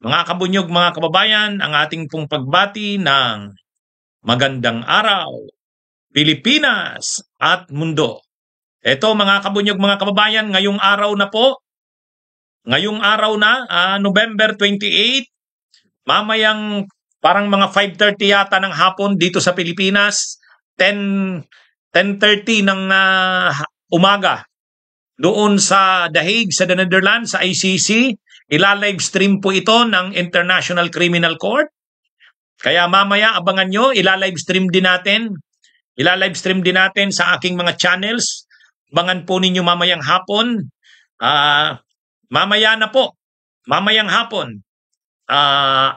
Mga kabunyog, mga kababayan, ang ating pong pagbati ng magandang araw, Pilipinas at mundo. Ito mga kabunyog, mga kababayan, ngayong araw na, November 28, mamayang parang mga 5:30 yata ng hapon dito sa Pilipinas, 10:30 ng umaga. Doon sa The Hague, sa the Netherlands, sa ICC, ila-livestream po ito ng International Criminal Court. Kaya mamaya abangan nyo, ila-livestream din natin sa aking mga channels. Abangan po ninyo mamayang hapon. Mamayang hapon.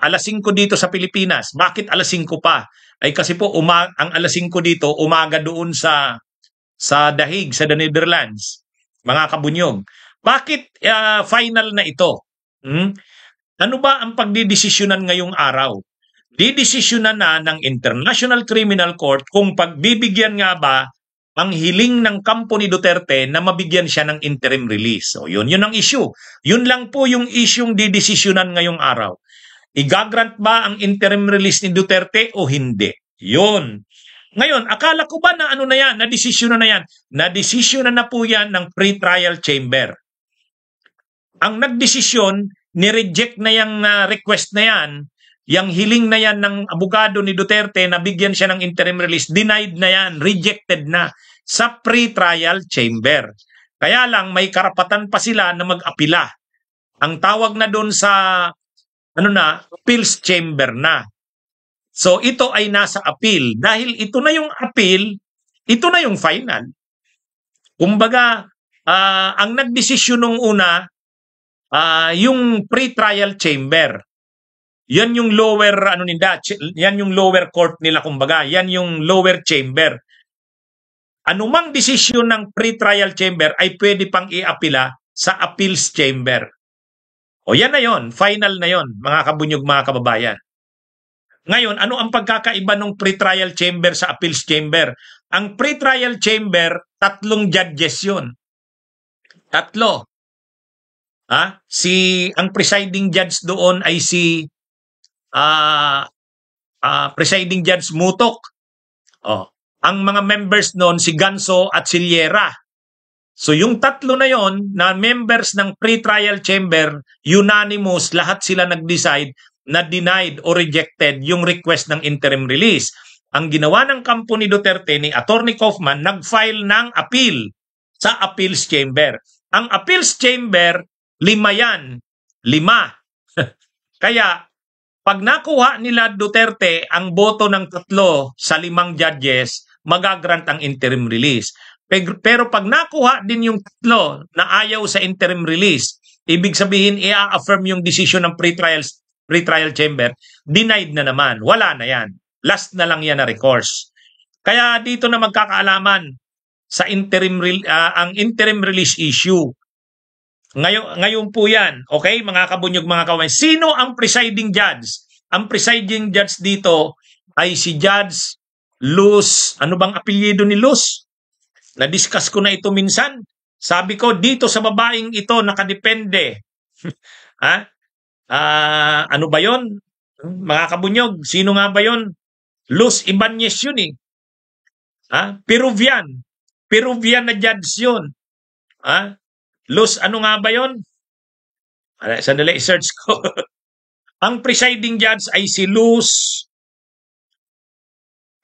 Alas 5 dito sa Pilipinas. Bakit alas 5 pa? Ay kasi po ang alas 5 dito, umaga doon sa The Hague, sa the Netherlands. Mga kabunyog. Bakit final na ito? Ano ba ang pagdidesisyonan ngayong araw? Didesisyonan na ng International Criminal Court kung pagbibigyan nga ba ang hiling ng kampo ni Duterte na mabigyan siya ng interim release. So yun ang issue. Yun lang po yung isyung didesisyonan ngayong araw. Igagrant ba ang interim release ni Duterte o hindi? Yun. Ngayon, akala ko ba na nadesisyonan na yan? Nadesisyonan na po yan ng pre-trial chamber. Ang nagdesisyon, ni-reject na yung request na yan, yung hiling na yan ng abogado ni Duterte na bigyan siya ng interim release, denied na yan, rejected na sa pre-trial chamber. Kaya lang may karapatan pa sila na mag-apila. Ang tawag na doon sa appeals chamber na. So ito ay nasa appeal. Dahil ito na yung appeal, ito na yung final. Kumbaga, ang nagdesisyon nung una, yung pre-trial chamber. Yan yung lower yan yung lower court nila, kumbaga. Yan yung lower chamber. Anumang desisyon ng pre-trial chamber ay pwede pang iapila sa appeals chamber. O yan na yon, final na yon, mga kabunyog, mga kababayan. Ngayon, ano ang pagkakaiba ng pre-trial chamber sa appeals chamber? Ang pre-trial chamber, 3 judges yun. 3. Ang presiding judge doon ay si Presiding Judge Mutok. Ang mga members noon si Ganso at Sillera. So yung 3 na yon na members ng pre-trial chamber, unanimous, lahat sila nag-decide na denied o rejected yung request ng interim release. Ang ginawa ng kampo ni Duterte, ni Attorney Kaufman, nag-file ng appeal sa appeals chamber. Ang appeals chamber, 5 yan. 5. Kaya, pag nakuha nila Duterte ang boto ng 3 sa 5 judges, magagrant ang interim release. Pero pag nakuha din yung 3 na ayaw sa interim release, ibig sabihin i-affirm yung decision ng pre-trial chamber, denied na naman. Wala na yan. Last na lang yan na recourse. Kaya dito na magkakaalaman sa ang interim release issue. Ngayon po yan, okay, mga kabunyog, mga kawain. Sino ang presiding judge? Ang presiding judge dito ay si Judge Luz. Ano bang apelyido ni Luz? Na-discuss ko na ito minsan. Sabi ko, dito sa babaeng ito, nakadepende. Ano ba yon? Mga kabunyog, sino nga ba yon? Luz Ibanez yun eh. Peruvian na judge yun. Luz, ano nga ba yun? Sandali, i-search ko. Ang presiding judge ay si Luz.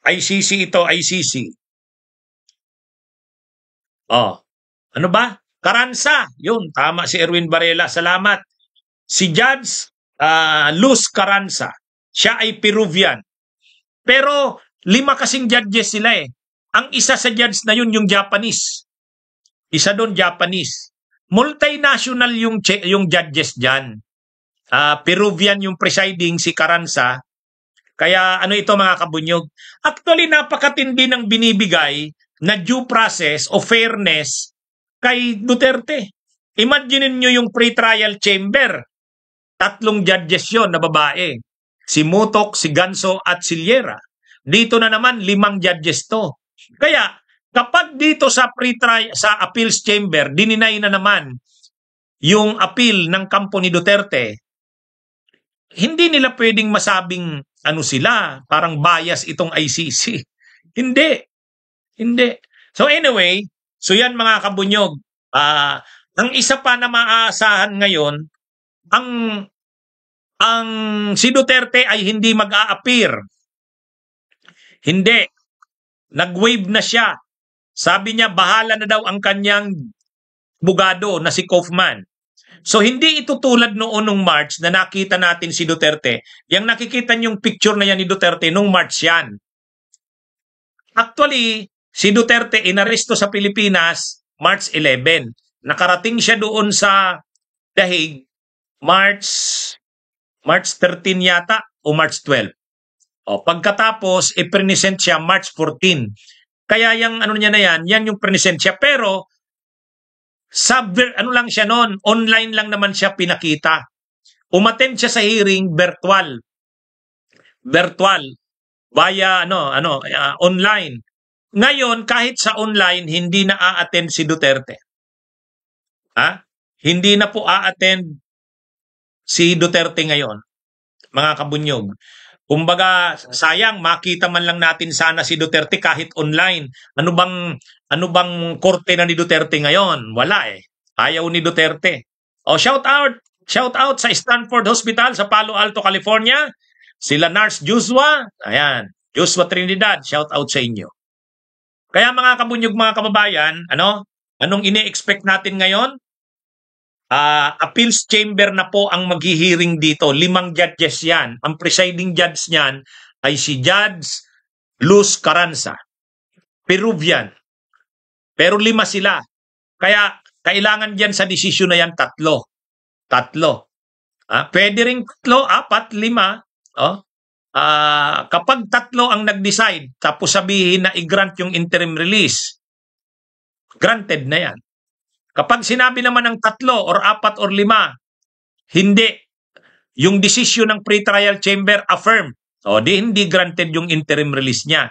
ICC ito, ICC. Ano ba? Carranza. Yun, tama si Erwin Varela. Salamat. Si Judge Luz Carranza. Siya ay Peruvian. Pero 5 kasing judges sila eh. Ang isa sa judge na yun, yung Japanese. Isa doon, Japanese. Multinational yung judges dyan. Peruvian yung presiding, si Carranza. Kaya ano ito, mga kabunyog? Actually, napakatindi ng binibigay na due process o fairness kay Duterte. Imagine nyo yung pre-trial chamber. 3 judges yon na babae. Si Mutok, si Ganso at Sillera. Dito na naman 5 judges to. Kaya kapag dito sa appeals chamber, dininay na naman yung appeal ng kampo ni Duterte, hindi nila pwedeng masabing ano sila, parang bias itong ICC. Hindi. Hindi. So anyway, so yan mga kabunyog. Ang isa pa na maaasahan ngayon, ang ang si Duterte ay hindi mag-a-appear. Hindi. Nag-wave na siya. Sabi niya bahala na daw ang kanyang bugado na si Kaufman. So hindi ito tulad noon nung March na nakita natin si Duterte. Yung nakikita niyong picture na yan ni Duterte nung March yan. Actually, si Duterte inaresto sa Pilipinas March 11. Nakarating siya doon sa Dahig March 13 yata o March 12. O, pagkatapos, i-present siya March 14. Kaya yung ano niya na yan yung present siya. Pero, ano lang siya noon, online lang naman siya pinakita. Umattend siya sa hearing virtual. Via online. Ngayon, kahit sa online, hindi na a-attend si Duterte. Hindi na po a-attend si Duterte ngayon, mga kabunyog. Kumbaga, sayang, makita man lang natin sana si Duterte kahit online. Ano bang korte na ni Duterte ngayon? Wala eh. Ayaw ni Duterte. Shout out sa Stanford Hospital sa Palo Alto, California. Sila Nurse Joshua. Ayan, Joshua Trinidad, shout out sa inyo. Kaya mga kabunyog, mga kababayan, anong ini-expect natin ngayon? Appeals chamber na po ang maghihiring dito. 5 judges yan. Ang presiding judge niyan ay si Judge Luz Carranza. Peruvian. Pero 5 sila. Kaya kailangan dyan sa desisyon na yan 3. Pwede rin 3, 4, 5. Kapag 3 ang nag-decide, tapos sabihin na i-grant yung interim release, granted na yan. Kapag sinabi naman ng 3 or 4 or 5, hindi. Yung desisyon ng pre-trial chamber affirm. Hindi granted yung interim release niya.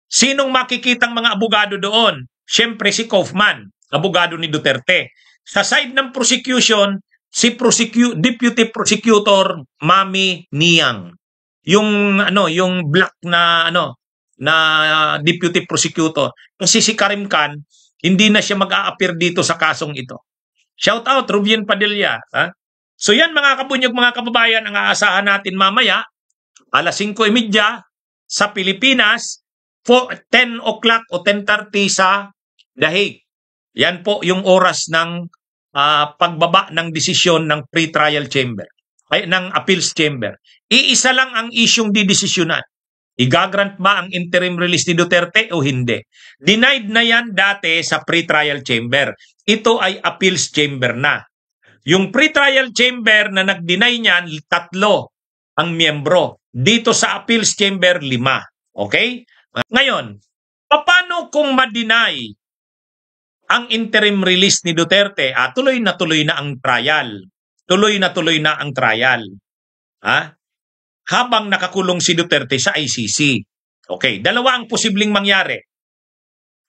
Sinong makikitang mga abogado doon? Siyempre si Kaufman, abogado ni Duterte. Sa side ng prosecution, si Deputy Prosecutor Mami Niang. Yung black na Deputy Prosecutor. Kasi si Karim Khan, hindi na siya mag-a-appear dito sa kasong ito. Shout out, Rubian Padilla. So yan mga kabunyog, mga kababayan, ang aasahan natin mamaya, 5:30 sa Pilipinas, 10 o'clock o 10:30 sa Dahig. Yan po yung oras ng pagbaba ng desisyon ng pre-trial chamber, ng appeals chamber. Iisa lang ang isyong didesisyonan. Igagrant ba ang interim release ni Duterte o hindi? Denied na yan dati sa pre-trial chamber. Ito ay appeals chamber na. Yung pre-trial chamber na nag-deny niyan, 3 ang miyembro. Dito sa appeals chamber, 5. Okay? Ngayon, paano kung ma-deny ang interim release ni Duterte? Tuloy na ang trial. Tuloy na ang trial. Habang nakakulong si Duterte sa ICC. Okay, 2 ang posibleng mangyari.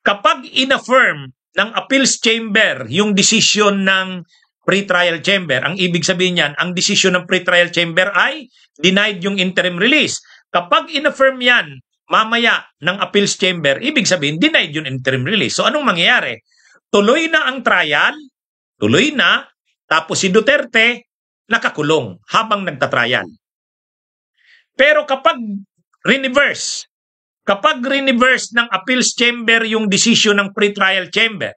Kapag inaffirm ng appeals chamber yung decision ng pre-trial chamber, ang ibig sabihin niyan, ang decision ng pre-trial chamber ay denied yung interim release. Kapag inaffirm yan mamaya ng appeals chamber, ibig sabihin denied yung interim release. So anong mangyayari? Tuloy na ang trial, tapos si Duterte nakakulong habang nagtatrial. Pero kapag reverse ng appeals chamber yung decision ng pre-trial chamber,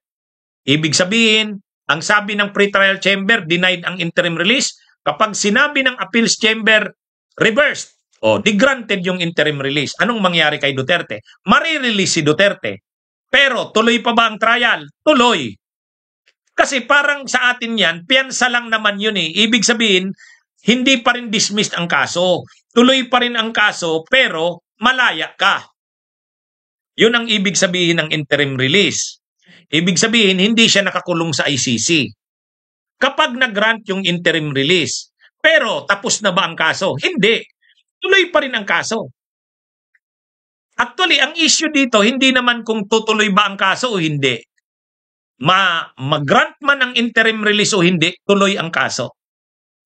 ibig sabihin, ang sabi ng pre-trial chamber, denied ang interim release. Kapag sinabi ng appeals chamber, reversed, di-granted yung interim release. Anong mangyari kay Duterte? Marirelease si Duterte. Pero tuloy pa ba ang trial? Tuloy. Kasi parang sa atin yan, piyansa lang naman yun eh. Ibig sabihin, hindi pa rin dismissed ang kaso. Tuloy pa rin ang kaso, pero malaya ka. Yun ang ibig sabihin ng interim release. Ibig sabihin, hindi siya nakakulong sa ICC. Kapag nag-grant yung interim release, pero tapos na ba ang kaso? Hindi. Tuloy pa rin ang kaso. Actually, ang issue dito, hindi naman kung tutuloy ba ang kaso o hindi. Mag-grant man ang interim release o hindi, tuloy ang kaso.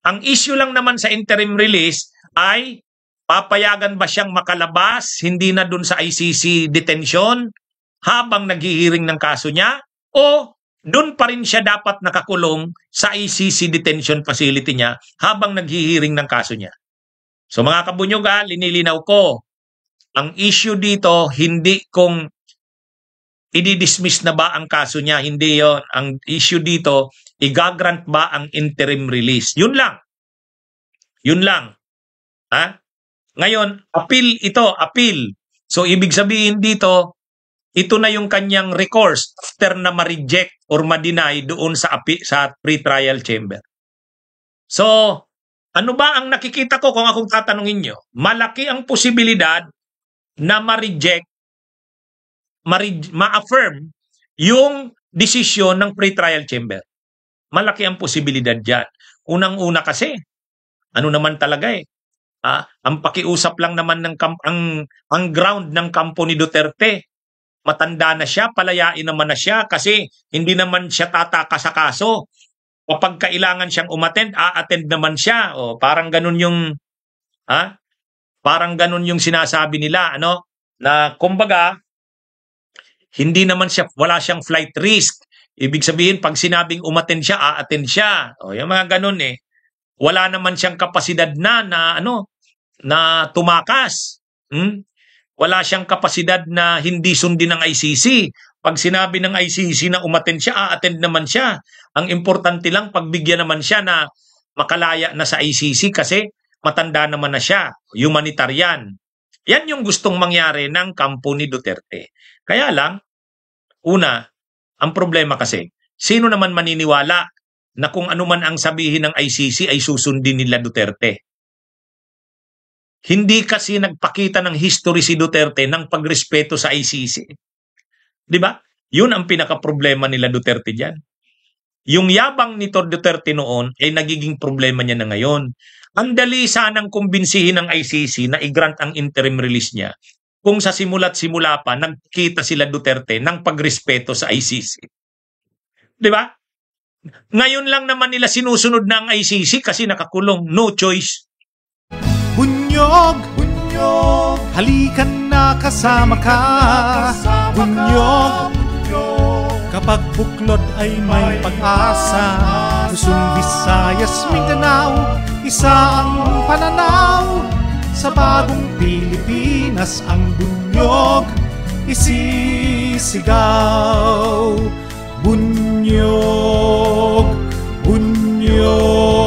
Ang issue lang naman sa interim release ay papayagan ba siyang makalabas, hindi na dun sa ICC detention habang naghihiring ng kaso niya, o dun pa rin siya dapat nakakulong sa ICC detention facility niya habang naghihiring ng kaso niya. So mga kabunyog, linilinaw ko, ang issue dito hindi kung i-dismiss na ba ang kaso niya, hindi yon. Ang issue dito, i-grant ba ang interim release? Yun lang. Yun lang. Ngayon, appeal ito, appeal. So ibig sabihin dito, ito na yung kanyang recourse after na ma-reject or ma-deny doon sa pre-trial chamber. So, ano ba ang nakikita ko kung akong tatanungin nyo? Malaki ang posibilidad na ma-reject, ma-affirm yung desisyon ng pre-trial chamber. Malaki ang posibilidad dyan. Unang-una kasi, ano naman talaga ang pakiusap lang naman ng ang ground ng kampo ni Duterte. Matanda na siya, palayain naman na siya kasi hindi naman siya tataka sa kaso. Kapag kailangan siyang umattend, a-attend naman siya. O parang ganun yung parang ganun yung sinasabi nila, na kumbaga hindi naman siya, wala siyang flight risk. Ibig sabihin pag sinabing umattend siya, a-attend siya. O yung mga ganun wala naman siyang kapasidad na tumakas. Wala siyang kapasidad na hindi sundin ng ICC. Pag sinabi ng ICC na umattend siya, a-attend naman siya. Ang importante lang, pagbigyan naman siya na makalaya na sa ICC kasi matanda naman na siya. Humanitarian. Yan yung gustong mangyari ng kampo ni Duterte. Kaya lang, una, ang problema kasi, sino naman maniniwala na kung ano man ang sabihin ng ICC ay susundin nila Duterte? Hindi kasi nagpakita ng history si Duterte ng pagrespeto sa ICC. Di ba? Yun ang pinaka-problema nila Duterte dyan. Yung yabang nito Duterte noon ay nagiging problema niya na ngayon. Ang dali sanang kumbinsihin ng ICC na i-grant ang interim release niya kung sa simula't simula pa nagkita sila Duterte ng pagrespeto sa ICC. Di ba? Ngayon lang naman nila sinusunod na ang ICC kasi nakakulong. No choice. Bunyog, bunyog, halikan na kasama ka. Bunyog, kapag buklod ay may pag-asa. Luzon, Visayas, Mindanao, isa ang pananaw. Sa bagong Pilipinas ang bunyog isisigaw. Bunyog, bunyog.